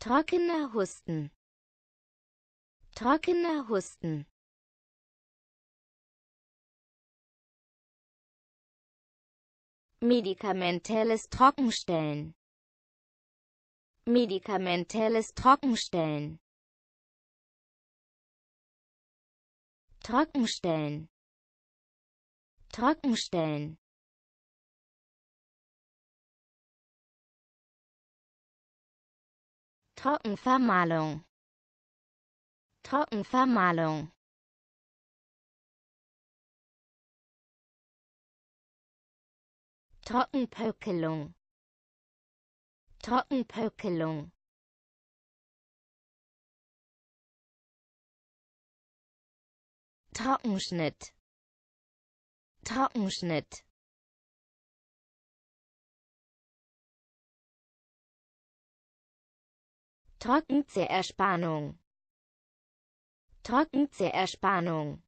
Trockener Husten. Trockener Husten. Medikamentelles Trockenstellen. Medikamentelles Trockenstellen. Trockenstellen. Trockenstellen. Trockenvermahlung. Trockenvermahlung. Trockenpökelung. Trockenpökelung. Trockenschnitt. Trockenschnitt. Trockenzehrspannung. Trockenzehrspannung.